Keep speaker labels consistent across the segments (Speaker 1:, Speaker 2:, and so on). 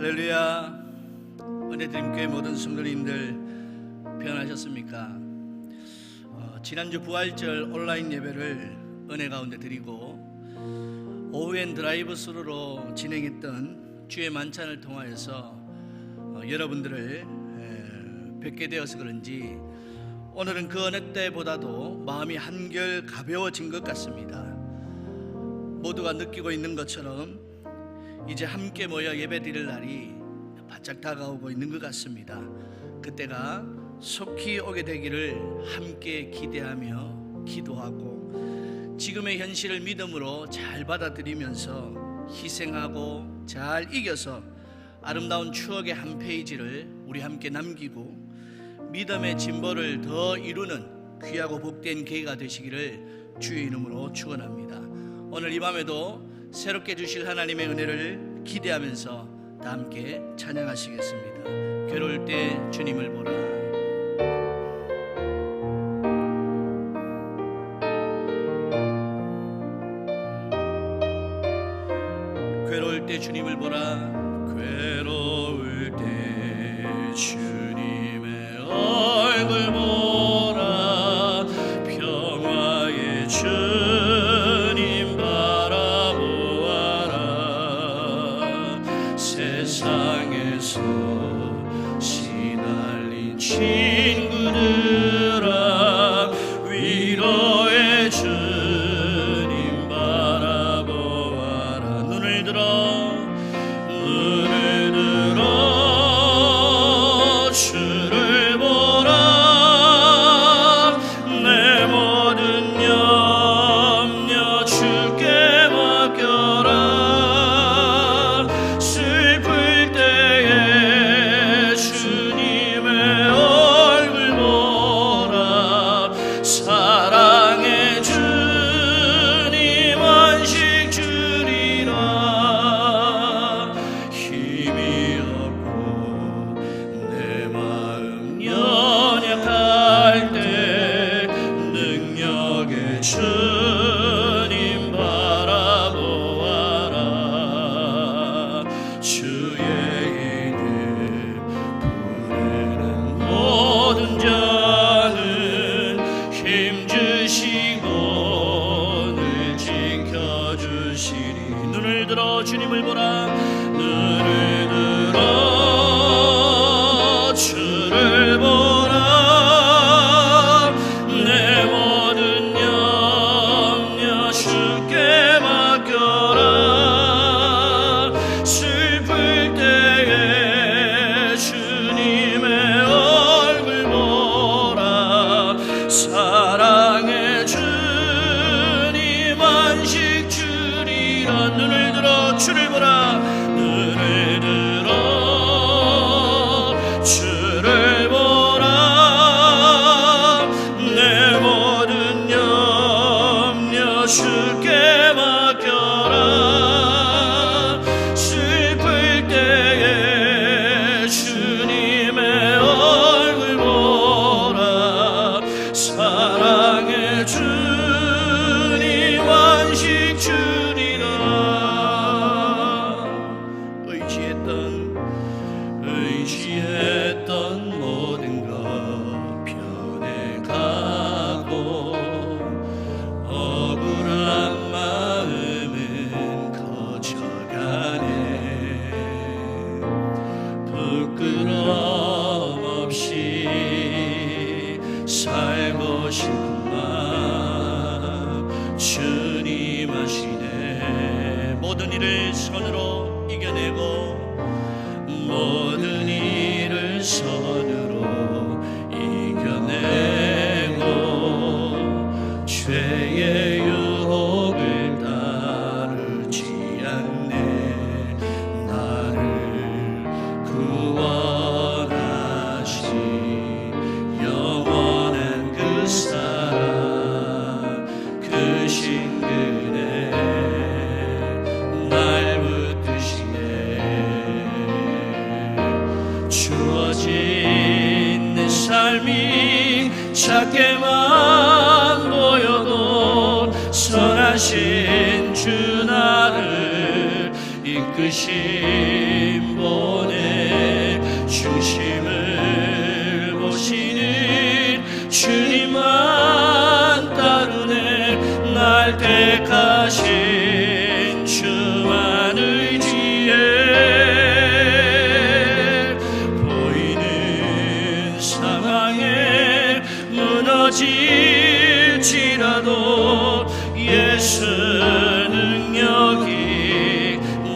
Speaker 1: 할렐루야. 은혜드림교회 모든 성도님들 평안하셨습니까? 지난주 부활절 온라인 예배를 은혜 가운데 드리고 오후엔 드라이브 스루로 진행했던 주의 만찬을 통하여서 여러분들을 뵙게 되어서 그런지 오늘은 그 어느 때보다도 마음이 한결 가벼워진 것 같습니다. 모두가 느끼고 있는 것처럼 이제 함께 모여 예배드릴 날이 바짝 다가오고 있는 것 같습니다. 그때가 속히 오게 되기를 함께 기대하며 기도하고 지금의 현실을 믿음으로 잘 받아들이면서 희생하고 잘 이겨서 아름다운 추억의 한 페이지를 우리 함께 남기고 믿음의 진보를 더 이루는 귀하고 복된 계기가 되시기를 주의 이름으로 축원합니다. 오늘 이 밤에도 새롭게 주실 하나님의 은혜를 기대하면서 다 함께 찬양하시겠습니다. 괴로울 때 주님을 보라. 괴로울 때 주님을 보라. 괴로울 때 주님의 얼굴 보라. 평화의 주님 바라보아라. 세상에서 시달린 친구들아, 위로의 주님 바라보아라. 눈을 들어 주를 보라. 내 모든 염려 주께 맡겨라. 슬플 때에 주님의 얼굴 보라. 사랑의 주님 안식 주리라. 힘이 없고 내 마음 연약할 때 능력의 주님 바라보아라. 주의 이름 부르는 모든 자는 힘주시고 늘 지켜주시리. 눈을 들어 주님을 보라. 눈을 들어 주를 보라. 내 모든 염려 주께 맡겨라. 슬플 때에 주님의 얼굴 보라. 사랑의 주님 안식 주리라. 눈을 들어 주를 보라. 눈을 들어 주를 보라. 내 모든 염려 주께 맡겨라. 슬플 때에 주님의 얼굴 보라. 사랑의 주님 안식 주리라. 의지했던 모든 것 변해가고 억울한 마음은 커져가네. 부끄럼 없이 살고 싶은 마음 주님 아시네. 모든 일을 손으로 이겨내고 모든 일을 손으로 이겨내고 죄의 유혹을 따르지 않네. 나를 구원하신 영원한 그 사랑 그 신근에 날 붙드시네. 주어진 내 삶이 작게만 보여도 선하신 주 나를 이끌 이끄심 보내 중심을 보시는 주님만 따르네 날 택하신 주만 의지해 보이는 상황에 무너질지라도 예수 능력이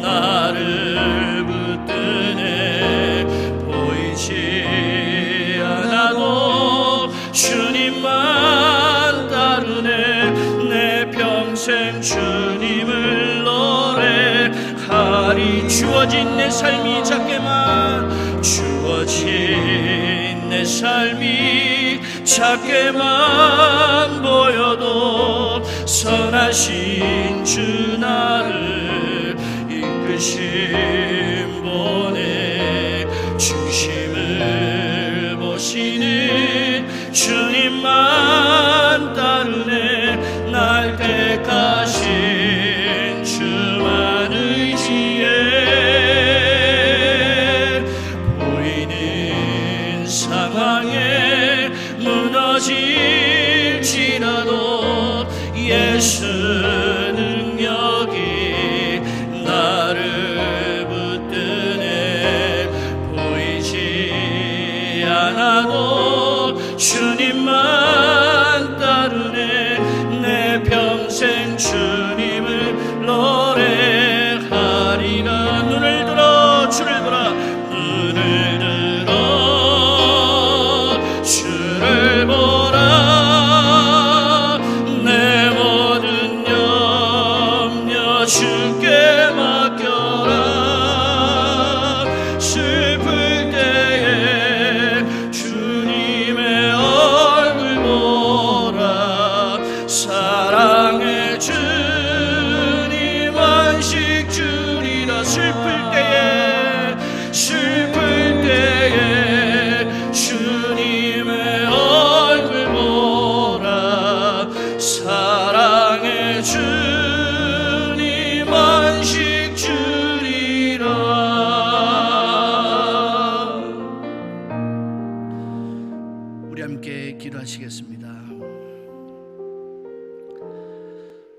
Speaker 1: 나를 붙드네 보이지 않아도 주님만 따르네 내 평생 주님을 노래하리 주어진 내 삶이 작게만 주어진 내 삶이 작게만 보여도 선하신 주 나를 이끄심 보내 중심을 보시는 주님만 따르네 날 택하신 주만 의지해 보이는 상황에 무너질지라도 예수 능력이 나를 붙드네 보이지 않아도 주님만 따르네 내 평생 주님을 노래하리라 눈을 들어 주를 보라 눈을 들어 주를 보라 내 모든 염려 주께 맡겨라 슬플 때에 주님의 얼굴 보라 사랑의 주님 안식 주리라 슬플 때에 주님의 얼굴 보라 사랑의 주님 안식 주리라 우리 함께 기도하시겠습니다.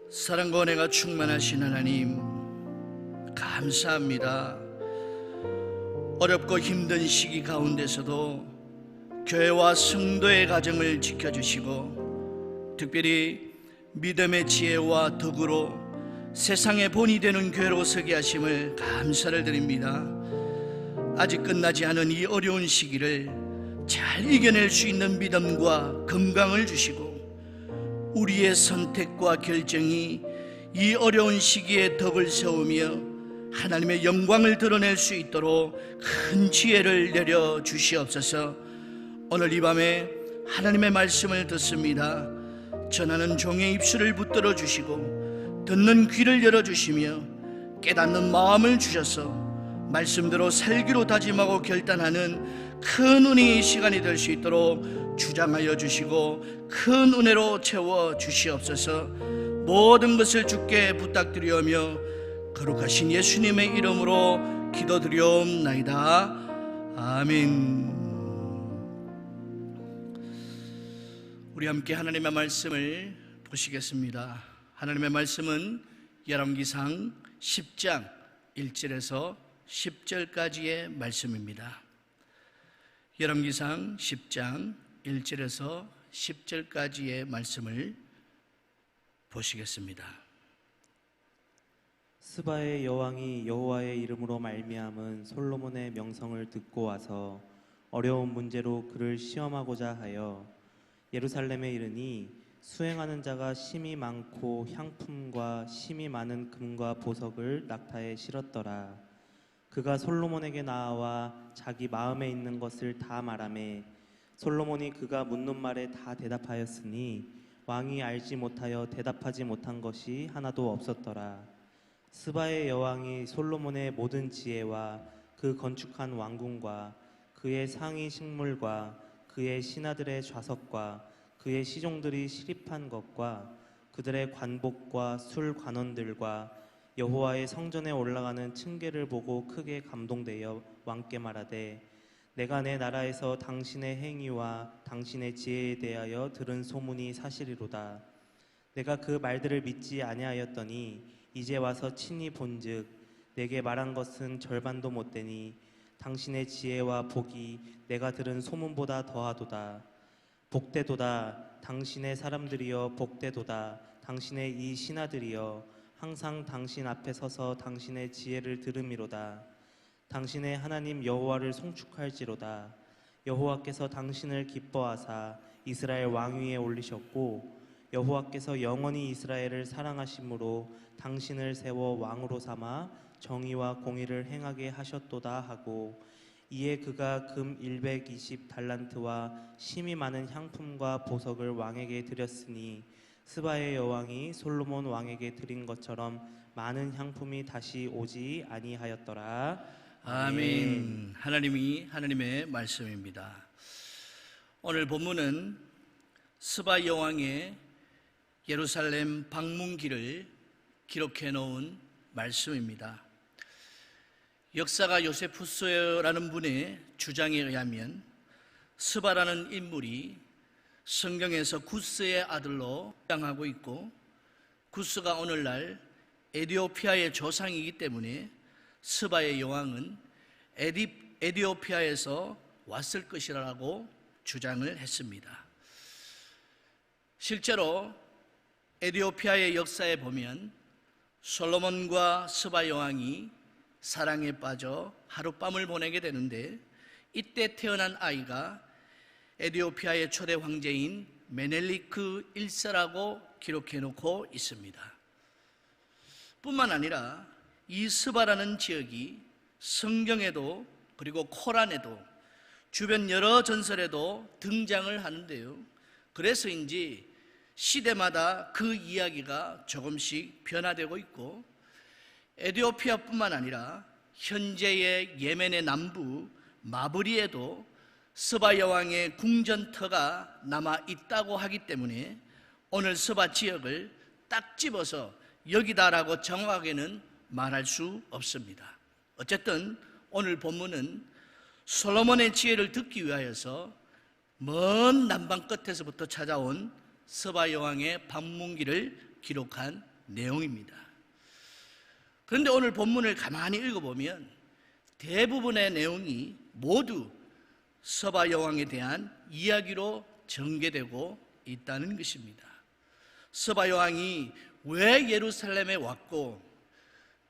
Speaker 1: 사랑과 은혜가 충만하신 하나님 감사합니다. 어렵고 힘든 시기 가운데서도 교회와 성도의 가정을 지켜주시고 특별히 믿음의 지혜와 덕으로 세상의 본이 되는 교회로 서게 하심을 감사를 드립니다. 아직 끝나지 않은 이 어려운 시기를 잘 이겨낼 수 있는 믿음과 건강을 주시고 우리의 선택과 결정이 이 어려운 시기에 덕을 세우며 하나님의 영광을 드러낼 수 있도록 큰 지혜를 내려 주시옵소서. 오늘 이 밤에 하나님의 말씀을 듣습니다. 전하는 종의 입술을 붙들어 주시고 듣는 귀를 열어주시며 깨닫는 마음을 주셔서 말씀대로 살기로 다짐하고 결단하는 큰 은혜의 시간이 될 수 있도록 주장하여 주시고 큰 은혜로 채워 주시옵소서. 모든 것을 주께 부탁드리오며 거룩하신 예수님의 이름으로 기도드리옵나이다. 아멘. 우리 함께 하나님의 말씀을 보시겠습니다. 하나님의 말씀은 열왕기상 10장 1절에서 10절까지의 말씀입니다. 열왕기상 10장 1절에서 10절까지의 말씀을 보시겠습니다.
Speaker 2: 스바의 여왕이 여호와의 이름으로 말미암은 솔로몬의 명성을 듣고 와서 어려운 문제로 그를 시험하고자 하여 예루살렘에 이르니 수행하는 자가 심이 많고 향품과 심이 많은 금과 보석을 낙타에 실었더라. 그가 솔로몬에게 나아와 자기 마음에 있는 것을 다 말하매 솔로몬이 그가 묻는 말에 다 대답하였으니 왕이 알지 못하여 대답하지 못한 것이 하나도 없었더라. 스바의 여왕이 솔로몬의 모든 지혜와 그 건축한 왕궁과 그의 상위 식물과 그의 신하들의 좌석과 그의 시종들이 시립한 것과 그들의 관복과 술 관원들과 여호와의 성전에 올라가는 층계를 보고 크게 감동되어 왕께 말하되 내가 내 나라에서 당신의 행위와 당신의 지혜에 대하여 들은 소문이 사실이로다. 내가 그 말들을 믿지 아니하였더니 이제 와서 친히 본즉 내게 말한 것은 절반도 못되니 당신의 지혜와 복이 내가 들은 소문보다 더하도다. 복되도다. 당신의 사람들이여 복되도다. 당신의 이 신하들이여 항상 당신 앞에 서서 당신의 지혜를 들음이로다. 당신의 하나님 여호와를 송축할지로다. 여호와께서 당신을 기뻐하사 이스라엘 왕위에 올리셨고 여호와께서 영원히 이스라엘을 사랑하심으로 당신을 세워 왕으로 삼아 정의와 공의를 행하게 하셨도다 하고 이에 그가 금 120달란트와 심이 많은 향품과 보석을 왕에게 드렸으니 스바의 여왕이 솔로몬 왕에게 드린 것처럼 많은 향품이 다시 오지 아니하였더라.
Speaker 1: 아멘. 하나님의 말씀입니다. 오늘 본문은 스바 여왕의 예루살렘 방문기를 기록해 놓은 말씀입니다. 역사가 요세푸스라는 분의 주장에 의하면 스바라는 인물이 성경에서 구스의 아들로 등장하고 있고 구스가 오늘날 에티오피아의 조상이기 때문에 스바의 여왕은 에티오피아에서 왔을 것이라고 주장을 했습니다. 실제로 에티오피아의 역사에 보면 솔로몬과 스바 여왕이 사랑에 빠져 하룻밤을 보내게 되는데 이때 태어난 아이가 에티오피아의 초대 황제인 메넬리크 1세라고 기록해 놓고 있습니다. 뿐만 아니라 이 스바라는 지역이 성경에도 그리고 코란에도 주변 여러 전설에도 등장을 하는데요. 그래서인지 시대마다 그 이야기가 조금씩 변화되고 있고 에티오피아뿐만 아니라 현재의 예멘의 남부 마브리에도 스바 여왕의 궁전터가 남아 있다고 하기 때문에 오늘 스바 지역을 딱 집어서 여기다라고 정확하게는 말할 수 없습니다. 어쨌든 오늘 본문은 솔로몬의 지혜를 듣기 위하여서 먼 남방 끝에서부터 찾아온 스바 여왕의 방문기를 기록한 내용입니다. 그런데 오늘 본문을 가만히 읽어보면 대부분의 내용이 모두 스바 여왕에 대한 이야기로 전개되고 있다는 것입니다. 스바 여왕이 왜 예루살렘에 왔고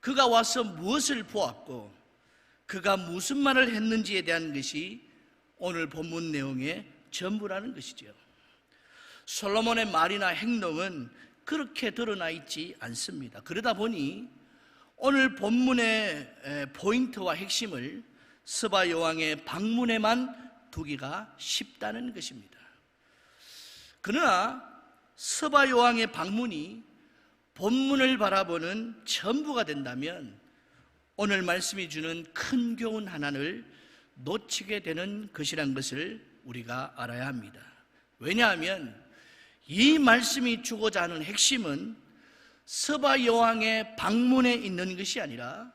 Speaker 1: 그가 와서 무엇을 보았고 그가 무슨 말을 했는지에 대한 것이 오늘 본문 내용의 전부라는 것이죠. 솔로몬의 말이나 행동은 그렇게 드러나 있지 않습니다. 그러다 보니 오늘 본문의 포인트와 핵심을 스바 여왕의 방문에만 두기가 쉽다는 것입니다. 그러나 스바 여왕의 방문이 본문을 바라보는 전부가 된다면 오늘 말씀이 주는 큰 교훈 하나를 놓치게 되는 것이란 것을 우리가 알아야 합니다. 왜냐하면 이 말씀이 주고자 하는 핵심은 스바 여왕의 방문에 있는 것이 아니라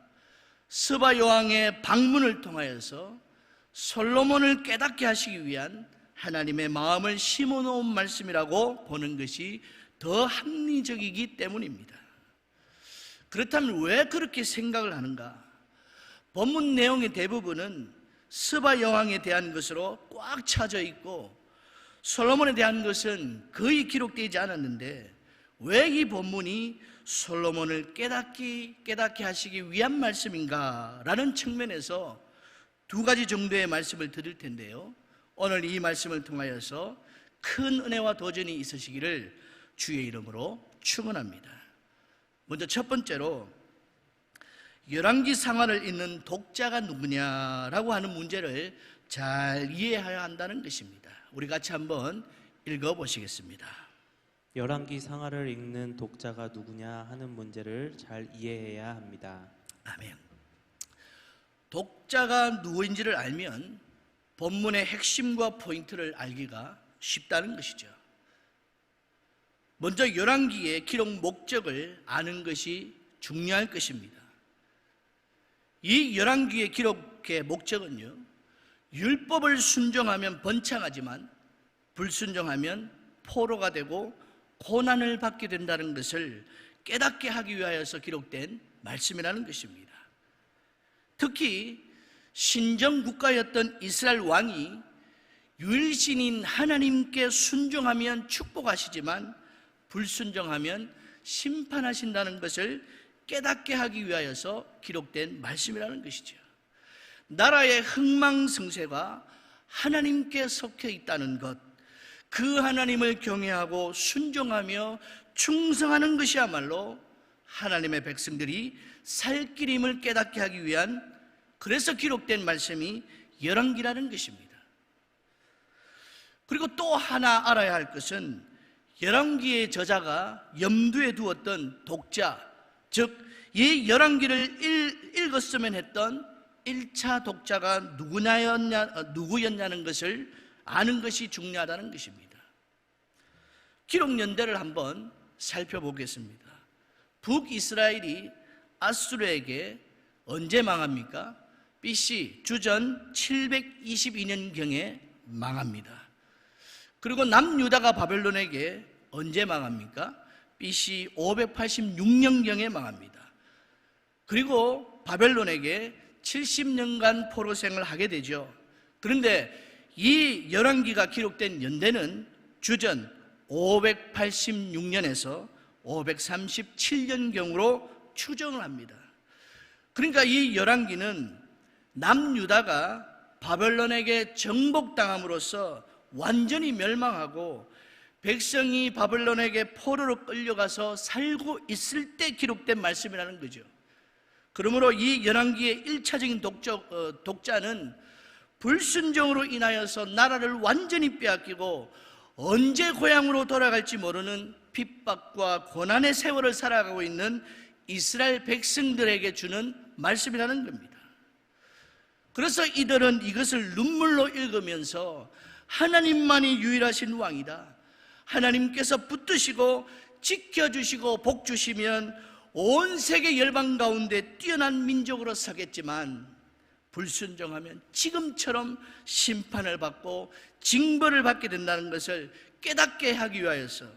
Speaker 1: 스바 여왕의 방문을 통하여서 솔로몬을 깨닫게 하시기 위한 하나님의 마음을 심어놓은 말씀이라고 보는 것이 더 합리적이기 때문입니다. 그렇다면 왜 그렇게 생각을 하는가? 본문 내용의 대부분은 스바 여왕에 대한 것으로 꽉 차져 있고 솔로몬에 대한 것은 거의 기록되지 않았는데 왜 이 본문이 솔로몬을 깨닫게 하시기 위한 말씀인가? 라는 측면에서 두 가지 정도의 말씀을 드릴 텐데요. 오늘 이 말씀을 통하여서 큰 은혜와 도전이 있으시기를 주의 이름으로 축원합니다. 먼저 첫 번째로 열왕기 상하를 읽는 독자가 누구냐라고 하는 문제를 잘 이해해야 한다는 것입니다. 우리 같이 한번 읽어보시겠습니다.
Speaker 2: 열왕기 상하를 읽는 독자가 누구냐 하는 문제를 잘 이해해야 합니다.
Speaker 1: 아멘. 독자가 누구인지를 알면 본문의 핵심과 포인트를 알기가 쉽다는 것이죠. 먼저 열왕기의 기록 목적을 아는 것이 중요할 것입니다. 이 열왕기의 기록의 목적은요, 율법을 순종하면 번창하지만 불순종하면 포로가 되고 고난을 받게 된다는 것을 깨닫게 하기 위하여서 기록된 말씀이라는 것입니다. 특히 신정국가였던 이스라엘 왕이 유일신인 하나님께 순종하면 축복하시지만 불순종하면 심판하신다는 것을 깨닫게 하기 위하여서 기록된 말씀이라는 것이죠. 나라의 흥망성쇠가 하나님께 속해 있다는 것, 그 하나님을 경외하고 순종하며 충성하는 것이야말로 하나님의 백성들이 살 길임을 깨닫게 하기 위한, 그래서 기록된 말씀이 열왕기라는 것입니다. 그리고 또 하나 알아야 할 것은 열왕기의 저자가 염두에 두었던 독자, 즉 이 열왕기를 읽었으면 했던 1차 독자가 누구였냐는 것을 아는 것이 중요하다는 것입니다. 기록 연대를 한번 살펴보겠습니다. 북이스라엘이 아수르에게 언제 망합니까? BC 주전 722년경에 망합니다. 그리고 남유다가 바벨론에게 언제 망합니까? BC 586년경에 망합니다. 그리고 바벨론에게 70년간 포로생을 하게 되죠. 그런데 이 열왕기가 기록된 연대는 주전 586년에서 537년경으로 추정을 합니다. 그러니까 이 열왕기는 남유다가 바벨론에게 정복당함으로써 완전히 멸망하고 백성이 바벨론에게 포로로 끌려가서 살고 있을 때 기록된 말씀이라는 거죠. 그러므로 이 열왕기의 1차적인 독자는 불순종으로 인하여서 나라를 완전히 빼앗기고 언제 고향으로 돌아갈지 모르는 핍박과 고난의 세월을 살아가고 있는 이스라엘 백성들에게 주는 말씀이라는 겁니다. 그래서 이들은 이것을 눈물로 읽으면서 하나님만이 유일하신 왕이다, 하나님께서 붙드시고 지켜주시고 복주시면 온 세계 열방 가운데 뛰어난 민족으로 서겠지만 불순종하면 지금처럼 심판을 받고 징벌을 받게 된다는 것을 깨닫게 하기 위하여서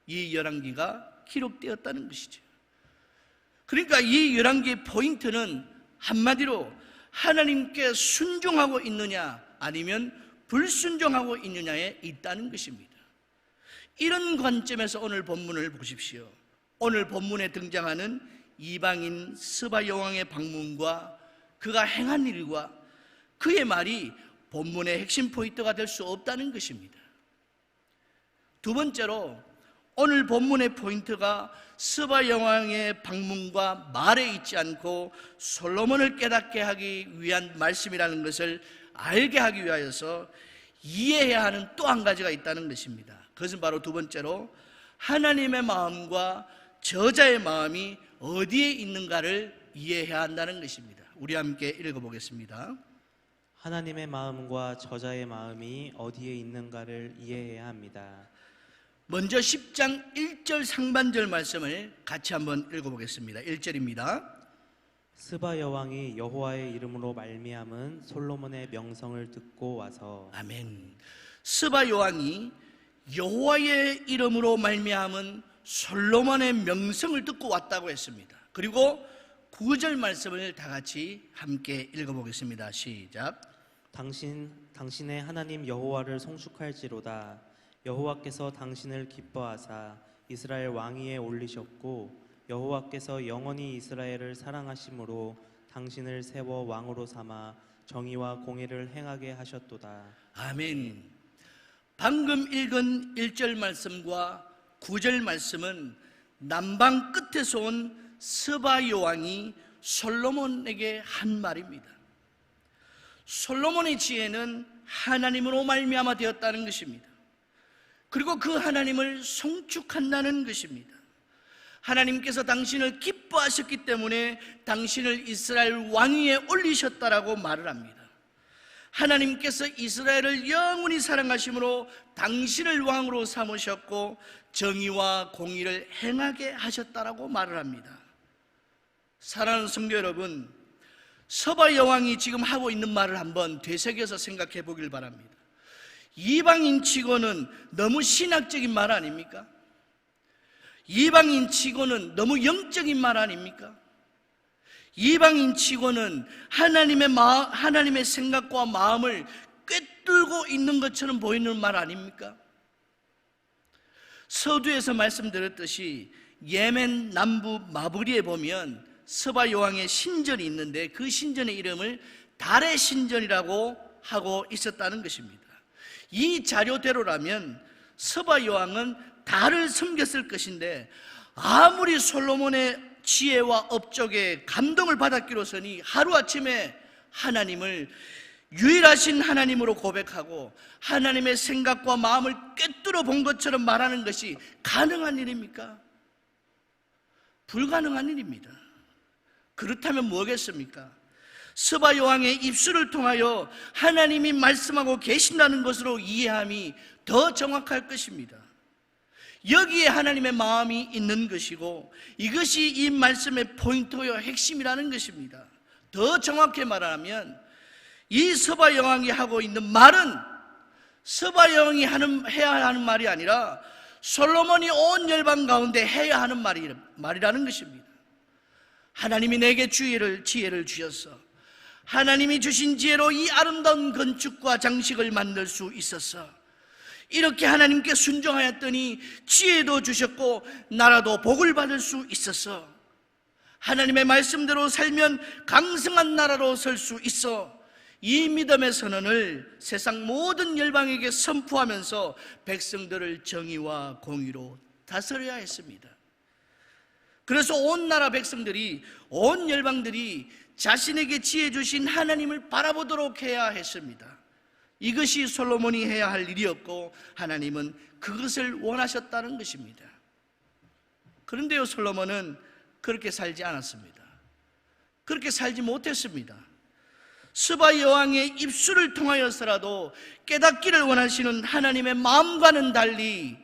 Speaker 1: 이 열왕기가 기록되었다는 것이죠. 그러니까 이 열왕기의 포인트는 한마디로 하나님께 순종하고 있느냐 아니면 불순종하고 있느냐에 있다는 것입니다. 이런 관점에서 오늘 본문을 보십시오. 오늘 본문에 등장하는 이방인 스바 여왕의 방문과 그가 행한 일과 그의 말이 본문의 핵심 포인트가 될 수 없다는 것입니다. 두 번째로 오늘 본문의 포인트가 스바 여왕의 방문과 말에 있지 않고 솔로몬을 깨닫게 하기 위한 말씀이라는 것을 알게 하기 위하여서 이해해야 하는 또 한 가지가 있다는 것입니다. 그것은 바로 두 번째로 하나님의 마음과 저자의 마음이 어디에 있는가를 이해해야 한다는 것입니다. 우리 함께 읽어보겠습니다.
Speaker 2: 하나님의 마음과 저자의 마음이 어디에 있는가를 이해해야 합니다.
Speaker 1: 먼저 10장 1절 상반절 말씀을 같이 한번 읽어보겠습니다. 1절입니다.
Speaker 2: 스바 여왕이 여호와의 이름으로 말미암은 솔로몬의 명성을 듣고 와서.
Speaker 1: 아멘. 스바 여왕이 여호와의 이름으로 말미암은 솔로몬의 명성을 듣고 왔다고 했습니다. 그리고 9절 말씀을 다 같이 함께 읽어보겠습니다. 시작.
Speaker 2: 당신의 하나님 여호와를 송축할지로다. 여호와께서 당신을 기뻐하사 이스라엘 왕위에 올리셨고 여호와께서 영원히 이스라엘을 사랑하심으로 당신을 세워 왕으로 삼아 정의와 공의를 행하게 하셨도다.
Speaker 1: 아멘. 방금 읽은 1절 말씀과 9절 말씀은 남방 끝에서 온 스바 여왕이 솔로몬에게 한 말입니다. 솔로몬의 지혜는 하나님으로 말미암아 되었다는 것입니다. 그리고 그 하나님을 송축한다는 것입니다. 하나님께서 당신을 기뻐하셨기 때문에 당신을 이스라엘 왕위에 올리셨다라고 말을 합니다. 하나님께서 이스라엘을 영원히 사랑하심으로 당신을 왕으로 삼으셨고 정의와 공의를 행하게 하셨다라고 말을 합니다. 사랑하는 성도 여러분, 서바 여왕이 지금 하고 있는 말을 한번 되새겨서 생각해 보길 바랍니다. 이방인치고는 너무 신학적인 말 아닙니까? 이방인치고는 너무 영적인 말 아닙니까? 이방인치고는 하나님의 생각과 마음을 꿰뚫고 있는 것처럼 보이는 말 아닙니까? 서두에서 말씀드렸듯이 예멘 남부 마브리에 보면 서바 여왕의 신전이 있는데 그 신전의 이름을 달의 신전이라고 하고 있었다는 것입니다. 이 자료대로라면 서바 여왕은 달을 섬겼을 것인데 아무리 솔로몬의 지혜와 업적에 감동을 받았기로서니 하루아침에 하나님을 유일하신 하나님으로 고백하고 하나님의 생각과 마음을 꿰뚫어 본 것처럼 말하는 것이 가능한 일입니까? 불가능한 일입니다. 그렇다면 뭐겠습니까? 서바 여왕의 입술을 통하여 하나님이 말씀하고 계신다는 것으로 이해함이 더 정확할 것입니다. 여기에 하나님의 마음이 있는 것이고 이것이 이 말씀의 포인트요 핵심이라는 것입니다. 더 정확히 말하면 이 서바 여왕이 하고 있는 말은 서바 여왕이 해야 하는 말이 아니라 솔로몬이 온 열방 가운데 해야 하는 말이라는 것입니다. 하나님이 내게 지혜를 주셔서 하나님이 주신 지혜로 이 아름다운 건축과 장식을 만들 수 있었어. 이렇게 하나님께 순종하였더니 지혜도 주셨고 나라도 복을 받을 수 있었어. 하나님의 말씀대로 살면 강성한 나라로 설 수 있어. 이 믿음의 선언을 세상 모든 열방에게 선포하면서 백성들을 정의와 공의로 다스려야 했습니다. 그래서 온 나라 백성들이, 온 열방들이 자신에게 지혜 주신 하나님을 바라보도록 해야 했습니다. 이것이 솔로몬이 해야 할 일이었고 하나님은 그것을 원하셨다는 것입니다. 그런데요, 솔로몬은 그렇게 살지 않았습니다. 그렇게 살지 못했습니다. 스바 여왕의 입술을 통하여서라도 깨닫기를 원하시는 하나님의 마음과는 달리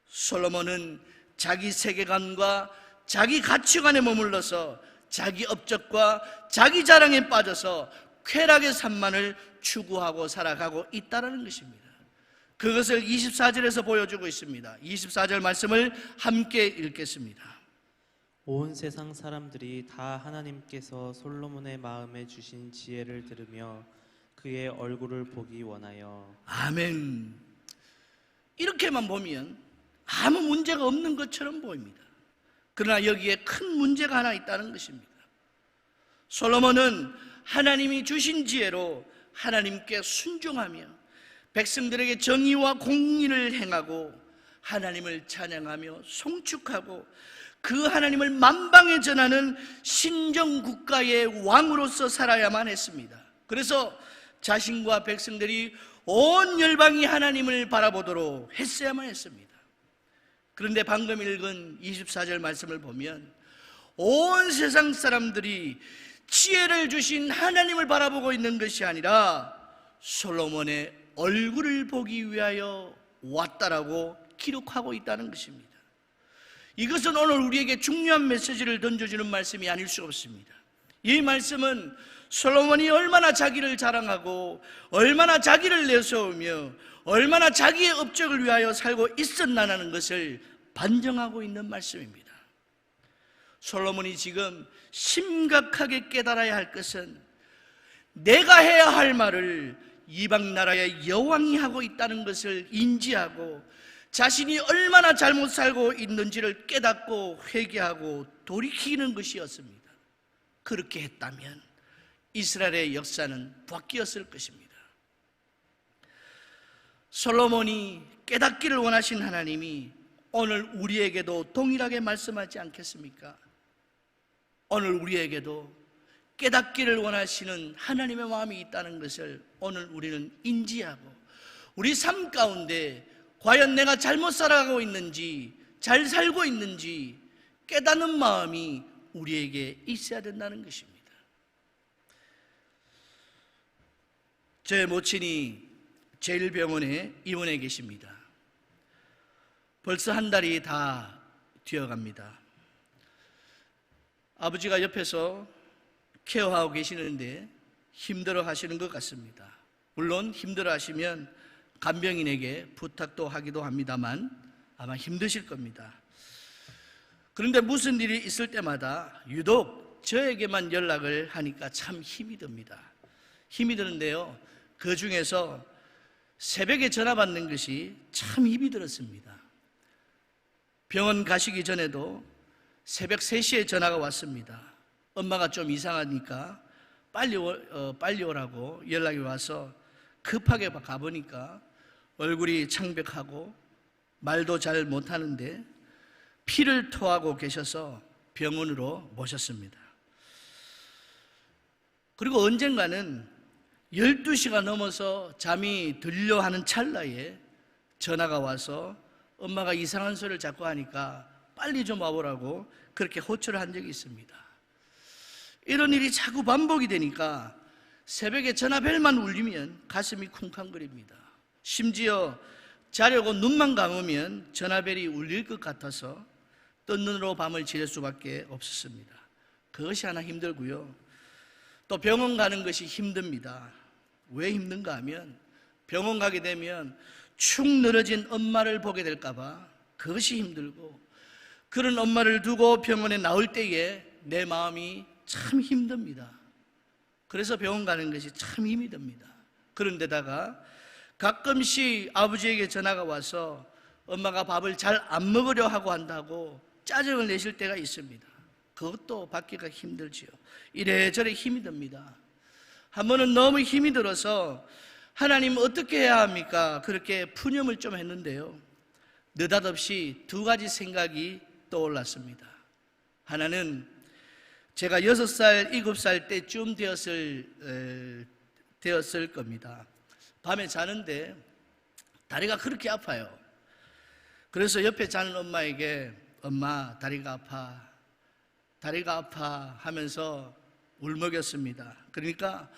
Speaker 1: 솔로몬은 자기 세계관과 자기 가치관에 머물러서 자기 업적과 자기 자랑에 빠져서 쾌락의 산만을 추구하고 살아가고 있다는 것입니다. 그것을 24절에서 보여주고 있습니다. 24절 말씀을 함께 읽겠습니다.
Speaker 2: 온 세상 사람들이 다 하나님께서 솔로몬의 마음에 주신 지혜를 들으며 그의 얼굴을 보기 원하여.
Speaker 1: 아멘. 이렇게만 보면 아무 문제가 없는 것처럼 보입니다. 그러나 여기에 큰 문제가 하나 있다는 것입니다. 솔로몬은 하나님이 주신 지혜로 하나님께 순종하며 백성들에게 정의와 공의를 행하고 하나님을 찬양하며 송축하고 그 하나님을 만방에 전하는 신정국가의 왕으로서 살아야만 했습니다. 그래서 자신과 백성들이 온 열방이 하나님을 바라보도록 했어야만 했습니다. 그런데 방금 읽은 24절 말씀을 보면 온 세상 사람들이 지혜를 주신 하나님을 바라보고 있는 것이 아니라 솔로몬의 얼굴을 보기 위하여 왔다라고 기록하고 있다는 것입니다. 이것은 오늘 우리에게 중요한 메시지를 던져주는 말씀이 아닐 수 없습니다. 이 말씀은 솔로몬이 얼마나 자기를 자랑하고 얼마나 자기를 내세우며 얼마나 자기의 업적을 위하여 살고 있었나라는 것을 반증하고 있는 말씀입니다. 솔로몬이 지금 심각하게 깨달아야 할 것은 내가 해야 할 말을 이방 나라의 여왕이 하고 있다는 것을 인지하고 자신이 얼마나 잘못 살고 있는지를 깨닫고 회개하고 돌이키는 것이었습니다. 그렇게 했다면 이스라엘의 역사는 바뀌었을 것입니다. 솔로몬이 깨닫기를 원하신 하나님이 오늘 우리에게도 동일하게 말씀하지 않겠습니까? 오늘 우리에게도 깨닫기를 원하시는 하나님의 마음이 있다는 것을 오늘 우리는 인지하고 우리 삶 가운데 과연 내가 잘못 살아가고 있는지 잘 살고 있는지 깨닫는 마음이 우리에게 있어야 된다는 것입니다. 제 모친이 제1병원에 입원해 계십니다. 벌써 한 달이 다 되어갑니다. 아버지가 옆에서 케어하고 계시는데 힘들어 하시는 것 같습니다. 물론 힘들어 하시면 간병인에게 부탁도 하기도 합니다만 아마 힘드실 겁니다. 그런데 무슨 일이 있을 때마다 유독 저에게만 연락을 하니까 참 힘이 듭니다. 힘이 드는데요, 그 중에서 새벽에 전화 받는 것이 참 힘이 들었습니다. 병원 가시기 전에도 새벽 3시에 전화가 왔습니다. 엄마가 좀 이상하니까 빨리 오라고 연락이 와서 급하게 가보니까 얼굴이 창백하고 말도 잘 못하는데 피를 토하고 계셔서 병원으로 모셨습니다. 그리고 언젠가는 12시가 넘어서 잠이 들려 하는 찰나에 전화가 와서 엄마가 이상한 소리를 자꾸 하니까 빨리 좀 와보라고 그렇게 호출을 한 적이 있습니다. 이런 일이 자꾸 반복이 되니까 새벽에 전화벨만 울리면 가슴이 쿵쾅거립니다. 심지어 자려고 눈만 감으면 전화벨이 울릴 것 같아서 뜬 눈으로 밤을 지낼 수밖에 없었습니다. 그것이 하나 힘들고요, 또 병원 가는 것이 힘듭니다. 왜 힘든가 하면 병원 가게 되면 축 늘어진 엄마를 보게 될까 봐 그것이 힘들고, 그런 엄마를 두고 병원에 나올 때에 내 마음이 참 힘듭니다. 그래서 병원 가는 것이 참 힘이 듭니다. 그런데다가 가끔씩 아버지에게 전화가 와서 엄마가 밥을 잘 안 먹으려 하고 한다고 짜증을 내실 때가 있습니다. 그것도 받기가 힘들지요. 이래저래 힘이 듭니다. 한 번은 너무 힘이 들어서 하나님 어떻게 해야 합니까? 그렇게 푸념을 좀 했는데요, 느닷없이 2가지 생각이 떠올랐습니다. 하나는 제가 6살, 7살 때쯤 되었을 겁니다. 밤에 자는데 다리가 그렇게 아파요. 그래서 옆에 자는 엄마에게 엄마 다리가 아파 하면서 울먹였습니다. 그러니까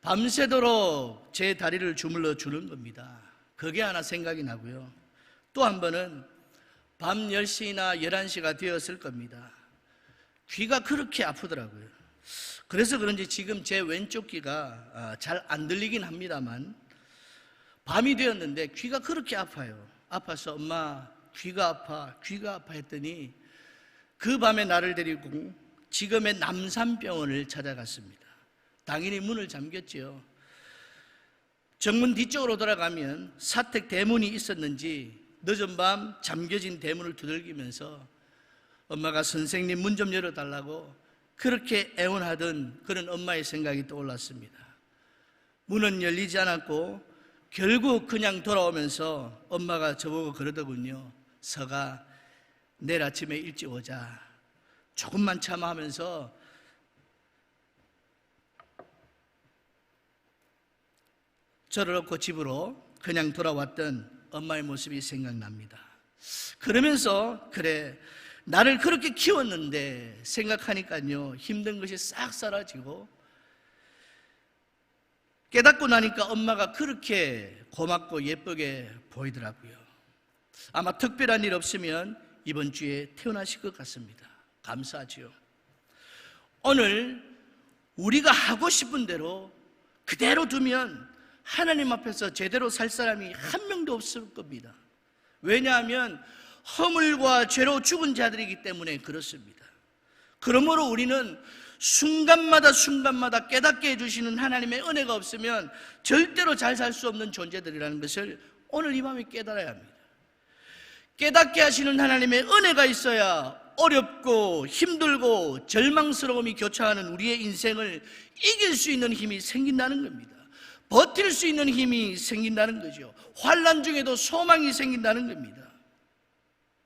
Speaker 1: 밤새도록 제 다리를 주물러 주는 겁니다. 그게 하나 생각이 나고요, 또 한 번은 밤 10시나 11시가 되었을 겁니다. 귀가 그렇게 아프더라고요. 그래서 그런지 지금 제 왼쪽 귀가 잘 안 들리긴 합니다만 밤이 되었는데 귀가 그렇게 아파요. 아파서 엄마 귀가 아파 했더니 그 밤에 나를 데리고 지금의 남산병원을 찾아갔습니다. 당연히 문을 잠겼죠. 정문 뒤쪽으로 돌아가면 사택 대문이 있었는지 늦은 밤 잠겨진 대문을 두들기면서 엄마가 선생님 문 좀 열어달라고 그렇게 애원하던 그런 엄마의 생각이 떠올랐습니다. 문은 열리지 않았고 결국 그냥 돌아오면서 엄마가 저보고 그러더군요. 서가 내일 아침에 일찍 오자. 조금만 참아 하면서 저를 놓고 집으로 그냥 돌아왔던 엄마의 모습이 생각납니다. 그러면서 그래, 나를 그렇게 키웠는데 생각하니까요, 힘든 것이 싹 사라지고 깨닫고 나니까 엄마가 그렇게 고맙고 예쁘게 보이더라고요. 아마 특별한 일 없으면 이번 주에 태어나실 것 같습니다. 감사하지요. 오늘 우리가 하고 싶은 대로 그대로 두면 하나님 앞에서 제대로 살 사람이 한 명도 없을 겁니다. 왜냐하면 허물과 죄로 죽은 자들이기 때문에 그렇습니다. 그러므로 우리는 순간마다 깨닫게 해주시는 하나님의 은혜가 없으면 절대로 잘 살 수 없는 존재들이라는 것을 오늘 이 밤에 깨달아야 합니다. 깨닫게 하시는 하나님의 은혜가 있어야 어렵고 힘들고 절망스러움이 교차하는 우리의 인생을 이길 수 있는 힘이 생긴다는 겁니다. 버틸 수 있는 힘이 생긴다는 거죠. 환난 중에도 소망이 생긴다는 겁니다.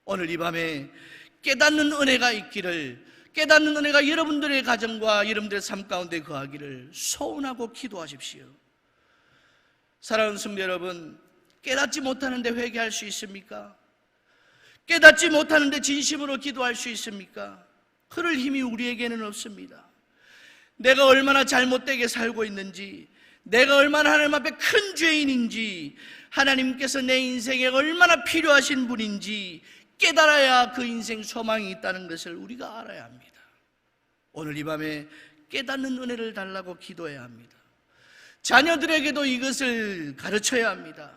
Speaker 1: 오늘 이 밤에 깨닫는 은혜가 있기를, 깨닫는 은혜가 여러분들의 가정과 여러분들의 삶 가운데 거하기를 소원하고 기도하십시오. 사랑하는 성도 여러분, 깨닫지 못하는데 회개할 수 있습니까? 깨닫지 못하는데 진심으로 기도할 수 있습니까? 그럴 힘이 우리에게는 없습니다. 내가 얼마나 잘못되게 살고 있는지, 내가 얼마나 하나님 앞에 큰 죄인인지, 하나님께서 내 인생에 얼마나 필요하신 분인지 깨달아야 그 인생 소망이 있다는 것을 우리가 알아야 합니다. 오늘 이 밤에 깨닫는 은혜를 달라고 기도해야 합니다. 자녀들에게도 이것을 가르쳐야 합니다.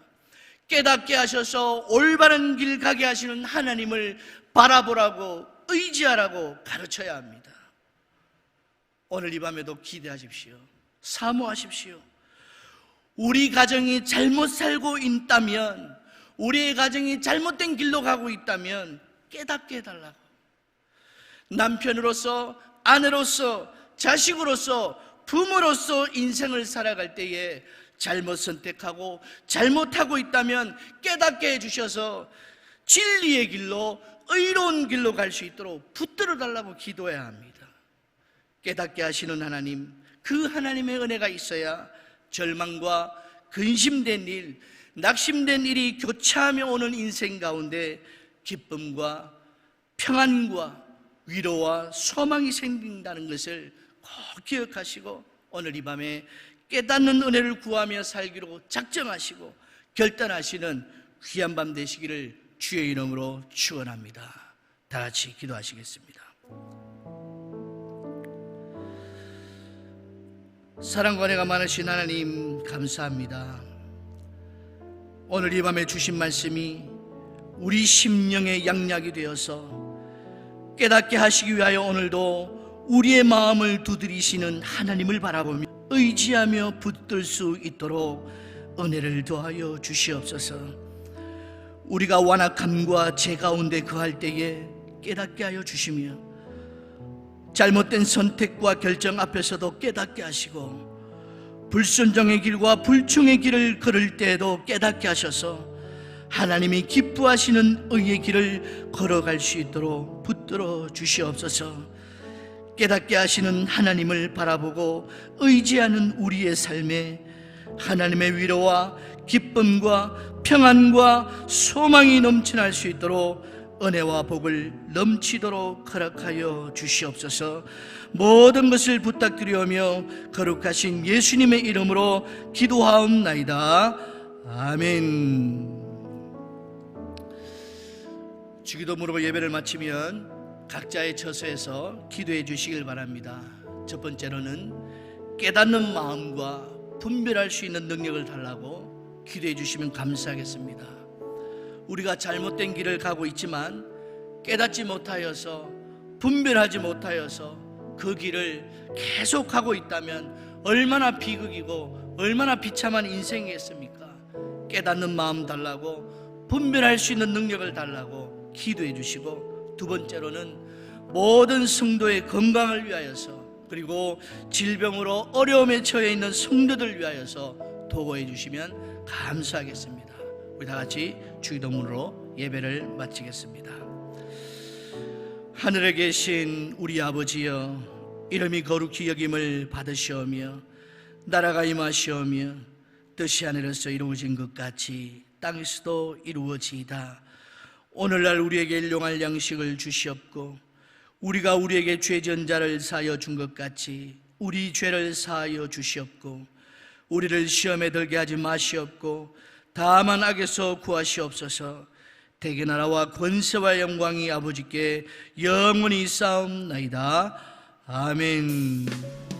Speaker 1: 깨닫게 하셔서 올바른 길 가게 하시는 하나님을 바라보라고, 의지하라고 가르쳐야 합니다. 오늘 이 밤에도 기대하십시오. 사모하십시오. 우리 가정이 잘못 살고 있다면, 우리의 가정이 잘못된 길로 가고 있다면 깨닫게 해달라고. 남편으로서, 아내로서, 자식으로서, 부모로서 인생을 살아갈 때에 잘못 선택하고 잘못하고 있다면 깨닫게 해주셔서 진리의 길로, 의로운 길로 갈 수 있도록 붙들어 달라고 기도해야 합니다. 깨닫게 하시는 하나님, 그 하나님의 은혜가 있어야 절망과 근심된 일, 낙심된 일이 교차하며 오는 인생 가운데 기쁨과 평안과 위로와 소망이 생긴다는 것을 꼭 기억하시고 오늘 이 밤에 깨닫는 은혜를 구하며 살기로 작정하시고 결단하시는 귀한 밤 되시기를 주의 이름으로 축원합니다. 다 같이 기도하시겠습니다. 사랑과 은혜가 많으신 하나님 감사합니다. 오늘 이 밤에 주신 말씀이 우리 심령의 양약이 되어서 깨닫게 하시기 위하여 오늘도 우리의 마음을 두드리시는 하나님을 바라보며 의지하며 붙들 수 있도록 은혜를 더하여 주시옵소서. 우리가 완악함과 죄 가운데 거할 때에 깨닫게 하여 주시며 잘못된 선택과 결정 앞에서도 깨닫게 하시고 불순종의 길과 불충의 길을 걸을 때에도 깨닫게 하셔서 하나님이 기뻐하시는 의의 길을 걸어갈 수 있도록 붙들어 주시옵소서. 깨닫게 하시는 하나님을 바라보고 의지하는 우리의 삶에 하나님의 위로와 기쁨과 평안과 소망이 넘쳐날 수 있도록 은혜와 복을 넘치도록 허락하여 주시옵소서. 모든 것을 부탁드리오며 거룩하신 예수님의 이름으로 기도하옵나이다. 아멘. 주기도문으로 예배를 마치면 각자의 처소에서 기도해 주시길 바랍니다. 첫 번째로는 깨닫는 마음과 분별할 수 있는 능력을 달라고 기도해 주시면 감사하겠습니다. 우리가 잘못된 길을 가고 있지만 깨닫지 못하여서, 분별하지 못하여서 그 길을 계속하고 있다면 얼마나 비극이고 얼마나 비참한 인생이겠습니까? 깨닫는 마음 달라고, 분별할 수 있는 능력을 달라고 기도해 주시고, 두 번째로는 모든 성도의 건강을 위하여서, 그리고 질병으로 어려움에 처해 있는 성도들 위하여서 도구해 주시면 감사하겠습니다. 우리 다 같이 주기도문으로 예배를 마치겠습니다. 하늘에 계신 우리 아버지여, 이름이 거룩히 여김을 받으시오며 나라가 임하시오며 뜻이 하늘에서 이루어진 것 같이 땅에서도 이루어지이다. 오늘날 우리에게 일용할 양식을 주시옵고 우리가 우리에게 죄지은 자를 사하여 준 것 같이 우리 죄를 사하여 주시옵고 우리를 시험에 들게 하지 마시옵고 다만 악에서 구하시옵소서. 대개 나라와 권세와 영광이 아버지께 영원히 쌓옵나이다. 아멘.